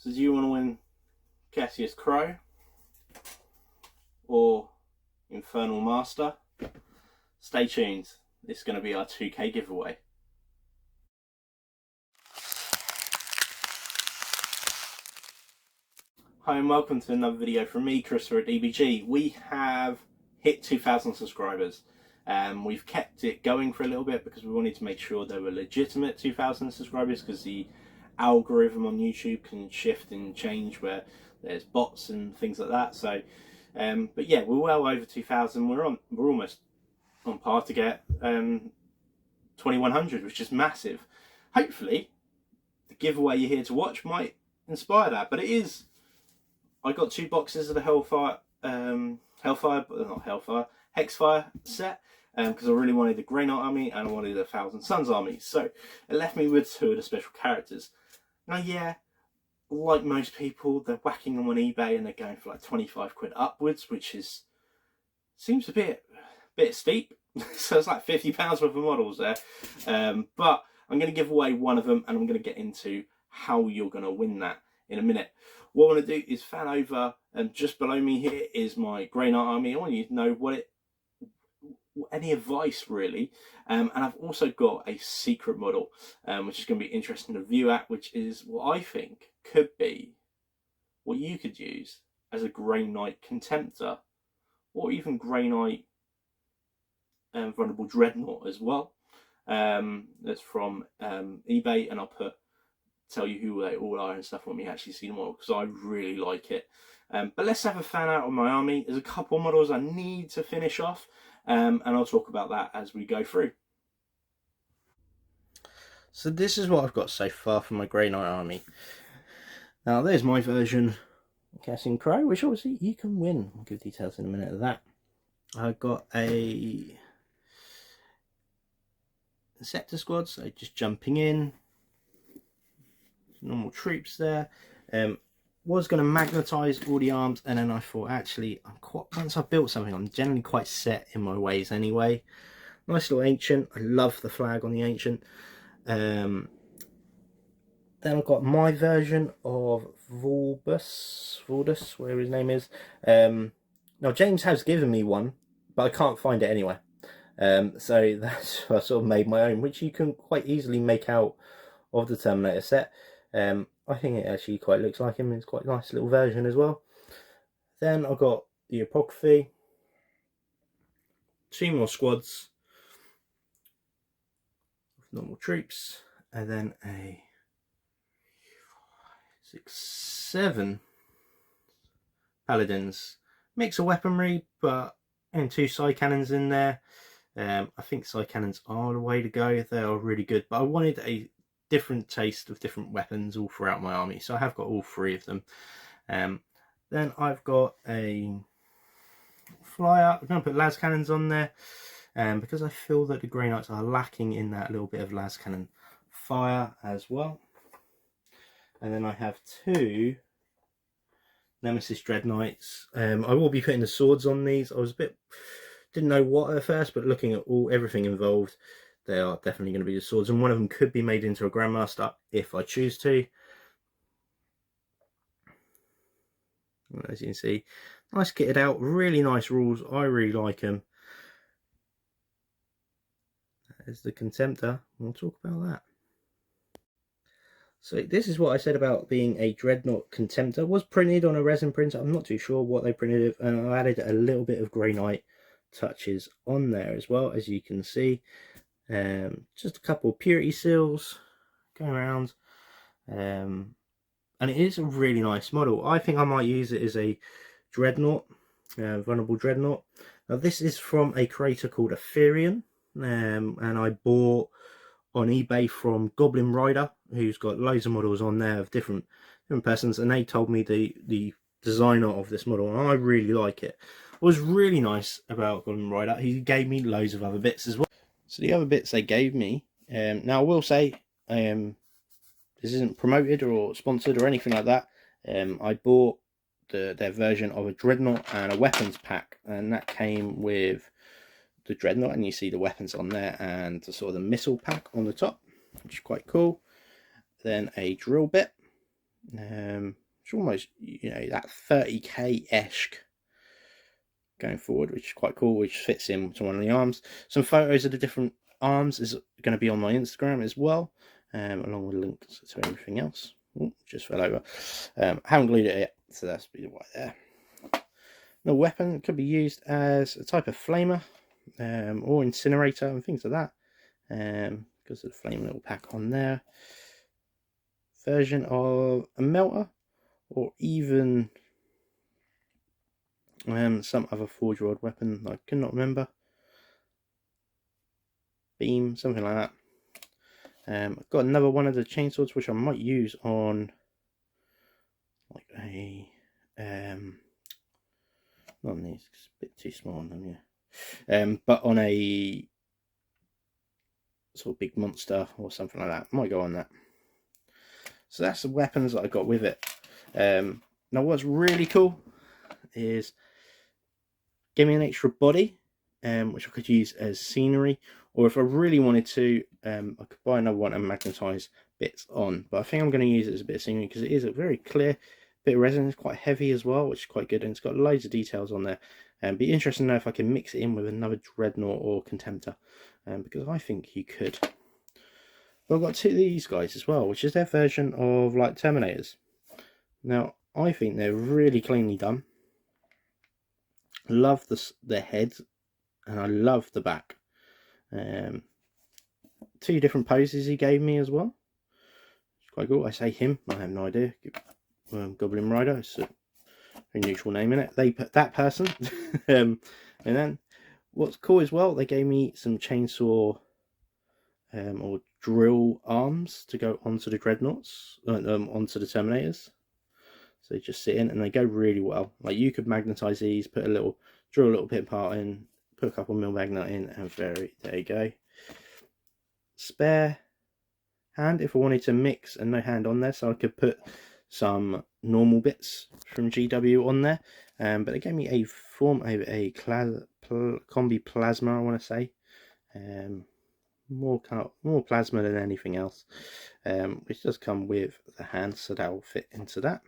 So do you want to win Castellan Crowe or Infernal Master? Stay tuned. This is going to be our 2K giveaway. Hi and welcome to another video from me, Christopher at DBG. We have hit 2,000 subscribers. We've kept it going for a little bit because we wanted to make sure they were legitimate 2,000 subscribers, because the algorithm on YouTube can shift and change where there's bots and things like that. So, but yeah, we're well over 2,000. We're almost on par to get 2,100, which is massive. Hopefully, the giveaway you're here to watch might inspire that. But it is. I got 2 boxes of the Hexfire set, because I really wanted the Grey Knight army and I wanted the Thousand Suns army. So it left me with 2 of the special characters. Now, yeah, like most people, they're whacking them on eBay and they're going for like 25 quid upwards, which seems a bit steep. So it's like £50 worth of models there. But I'm going to give away one of them, and I'm going to get into how you're going to win that in a minute. What I want to do is fan over, and just below me here is my Grey Knight army. I want you to know any advice really, and I've also got a secret model, which is going to be interesting to view at, which is what I think could be what you could use as a Grey Knight contemptor, or even Grey Knight vulnerable dreadnought as well. That's from eBay, and I'll tell you who they all are and stuff when we actually see the model, because I really like it. But let's have a fan out of my army. There's a couple models I need to finish off, and I'll talk about that as we go through. So this is what I've got so far for my Grey Knight army. Now there's my version of Castellan Crowe, which obviously you can win. I'll give details in a minute of that. I've got a Scepter squad, so just jumping in. Normal troops there. Was going to magnetize all the arms, and then I thought, actually, once I've built something, I'm generally quite set in my ways anyway. Nice little ancient. I love the flag on the ancient. Then I've got my version of Valdus, whatever his name is. Now James has given me one, but I can't find it anywhere. So that's I sort of made my own, which you can quite easily make out of the Terminator set. I think it actually quite looks like him. It's quite a nice little version as well. Then I've got the Apocryphy, 2 more squads of normal troops, and then a 6, 7 paladins. Mix of weaponry, but and 2 side cannons in there. I think side cannons are the way to go. They are really good, but I wanted a different taste of different weapons all throughout my army, so I have got all 3 of them. Then I've got a flyer. I'm going to put las cannons on there, because I feel that the Grey Knights are lacking in that little bit of las cannon fire as well. And then I have 2 Nemesis Dreadknights. I will be putting the swords on these. I was didn't know what at first, but looking at everything involved, they are definitely going to be the swords, and one of them could be made into a Grandmaster if I choose to. As you can see, nice kitted out, really nice rules. I really like them. There's the Contemptor. We'll talk about that. So this is what I said about being a Dreadnought Contemptor. It was printed on a resin printer. I'm not too sure what they printed it, and I added a little bit of Grey Knight touches on there as well, as you can see. Just a couple of purity seals going around, and it is a really nice model. I think I might use it as a Dreadnought, vulnerable Dreadnought. Now this is from a creator called Aphyrion, and I bought on eBay from Goblin Rider, who's got loads of models on there of different persons, and they told me the designer of this model, and I really like it. What was really nice about Goblin Rider, he gave me loads of other bits as well. So the other bits they gave me, now I will say, this isn't promoted or sponsored or anything like that. I bought their version of a Dreadnought and a weapons pack, and that came with the Dreadnought, and you see the weapons on there, and the sort of the missile pack on the top, which is quite cool. Then a drill bit, It's almost, you know, that 30k-esque going forward, which is quite cool, which fits into one of the arms. Some photos of the different arms is going to be on my Instagram as well, along with links to everything else. Ooh, just fell over. Haven't glued it yet, so that's be right there. The weapon could be used as a type of flamer, or incinerator and things like that, because of the flame little pack on there. Version of a melter, or even some other forge world weapon I cannot remember. Beam, something like that. I've got another one of the chainswords which I might use on like a not on these, it's a bit too small on them, yeah. But on a sort of big monster or something like that, might go on that. So that's the weapons that I got with it. Now what's really cool is give me an extra body, which I could use as scenery, or if I really wanted to, I could buy another one and magnetize bits on. But I think I'm going to use it as a bit of scenery because it is a very clear bit of resin. It's quite heavy as well, which is quite good, and it's got loads of details on there. Be interesting to know if I can mix it in with another dreadnought or contemptor, because I think you could. But I've got two of these guys as well, which is their version of like Terminators. Now I think they're really cleanly done. Love the head, and I love the back. Two different poses he gave me as well. It's quite cool. I say him, I have no idea. Goblin Rider, it's a neutral name in it. They put that person. And then what's cool as well, they gave me some chainsaw or drill arms to go onto the dreadnoughts, onto the Terminators. So they just sit in and they go really well. Like you could magnetize these, put a little, drill a little bit part in, put a couple mil magnet in, and there you go. Spare hand if I wanted to mix, and no hand on there, so I could put some normal bits from GW on there. But they gave me a form of a combi plasma, I want to say. More plasma than anything else, which does come with the hand, so that will fit into that.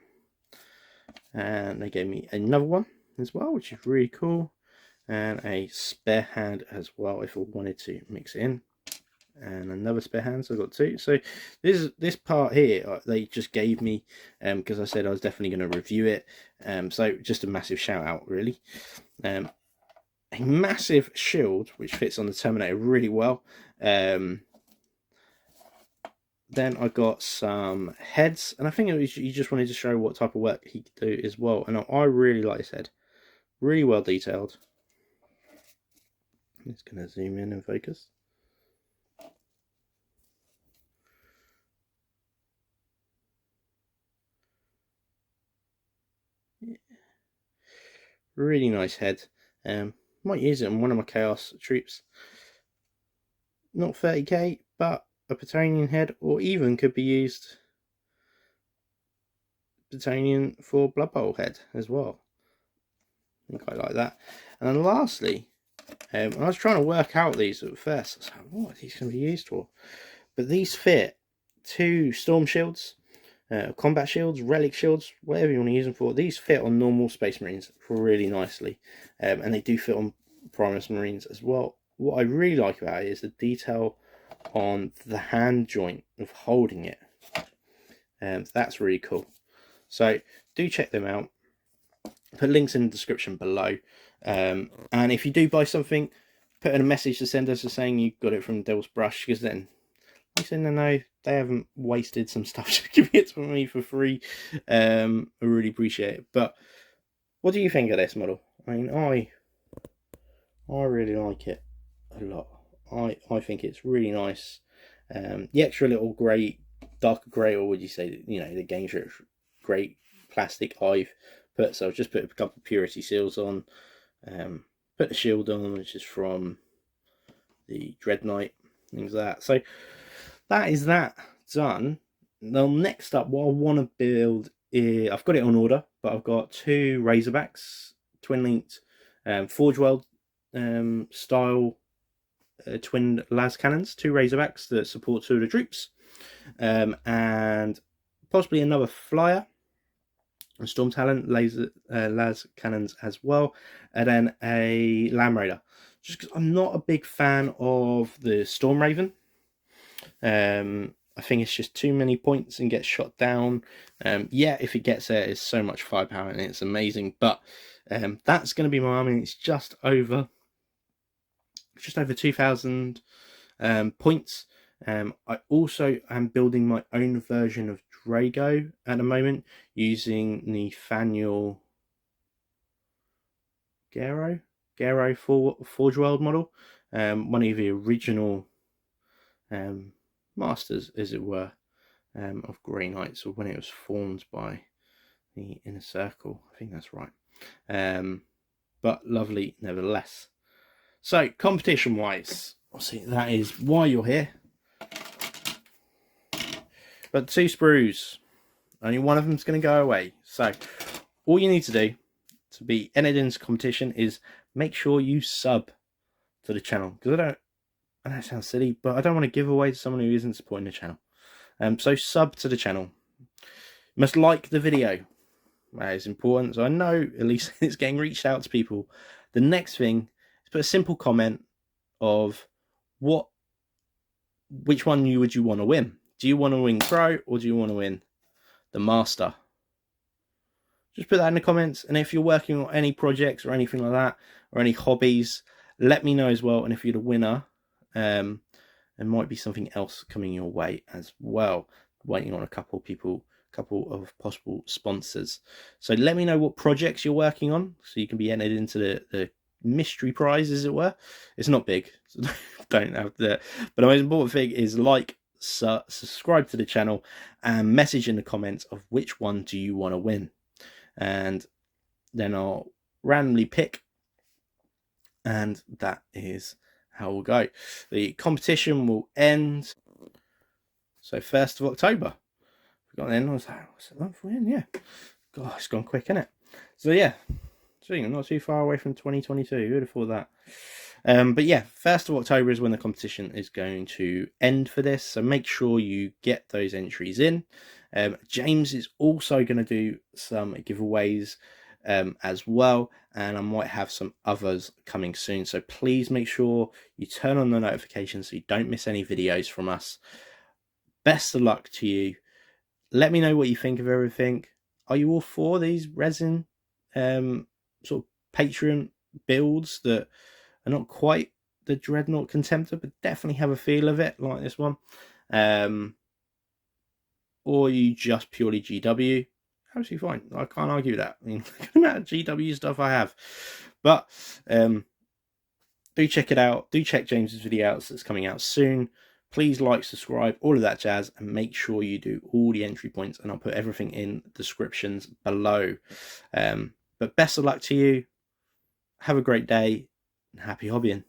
And they gave me another one as well, which is really cool, and a spare hand as well if I wanted to mix it in, and another spare hand, so I've got two. So this part here they just gave me because I said I was definitely going to review it, so just a massive shout out really. A massive shield which fits on the Terminator really well. Then I got some heads, and I think it was, he just wanted to show what type of work he could do as well. And I really like his head, really well detailed. I'm just going to zoom in and focus. Yeah. Really nice head. Might use it on one of my Chaos troops. Not 30k, but a Battalion head, or even could be used Battalion for Blood Bowl head as well. I quite like that. And then lastly, I was trying to work out these at first. I was like, what are these going to be used for? But these fit 2 storm shields, combat shields, relic shields, whatever you want to use them for. These fit on normal Space Marines really nicely, and they do fit on Primus Marines as well. What I really like about it is the detail on the hand joint of holding it. That's really cool. So do check them out. Put links in the description below. And if you do buy something, put in a message to send us saying you got it from Devil's Brush, because then I said no, they haven't wasted some stuff to give it to me for free. I really appreciate it. But what do you think of this model? I mean, I really like it a lot. I think it's really nice. The extra little grey, darker grey, or would you say, you know, the game grey plastic I've put. So I've just put a couple of purity seals on. Put the shield on, which is from the Dread Knight, things like that. So that is that done. Now next up, what I want to build is, I've got it on order, but I've got 2 Razorbacks, twin linked, Forge World style twin las cannons, 2 Razorbacks that support 2 of the troops, and possibly another flyer, a storm talent, laser las cannons as well, and then a Lamb Raider. Just because I'm not a big fan of the Storm Raven. I think it's just too many points and gets shot down. Yeah, if it gets there, it's so much firepower and it's amazing. But that's going to be my army. It's just over 2,000 points. I also am building my own version of Drago at the moment using Nathaniel Gero Forge World model, one of the original masters, as it were, of Grey Knights, or when it was formed by the Inner Circle. I think that's right. But lovely nevertheless. So competition wise, obviously that is why you're here. But 2 sprues, only one of them's going to go away. So all you need to do to be entered into competition is make sure you sub to the channel, because I know it sounds silly, but I don't want to give away to someone who isn't supporting the channel. So sub to the channel. You must like the video. That is important. So I know at least it's getting reached out to people. The next thing is put a simple comment of which one would you want to win. Do you want to win Crow or do you want to win the Master? Just put that in the comments. And if you're working on any projects or anything like that, or any hobbies, let me know as well. And if you're the winner, there might be something else coming your way as well. Waiting on a couple of possible sponsors. So let me know what projects you're working on, so you can be entered into the mystery prize, as it were. It's not big, so don't have to. But the most important thing is subscribe to the channel, and message in the comments of which one do you want to win, and then I'll randomly pick, and that is how we'll go. The competition will end so 1st of October. We got then, I was like, what's the month we're in? Yeah. God, it's gone quick, isn't it? So yeah, not too far away from 2022. Who would have thought that? But yeah, 1st of October is when the competition is going to end for this. So make sure you get those entries in. James is also going to do some giveaways as well, and I might have some others coming soon. So please make sure you turn on the notifications so you don't miss any videos from us. Best of luck to you. Let me know what you think of everything. Are you all for these resin sort of Patreon builds that are not quite the Dreadnought Contemptor, but definitely have a feel of it, like this one? Or you just purely GW? Absolutely fine. I can't argue that. I mean, the amount of GW stuff I have. But do check it out. Do check James's video out that's coming out soon. Please like, subscribe, all of that jazz, and make sure you do all the entry points, and I'll put everything in the descriptions below. But best of luck to you. Have a great day, and happy hobbying.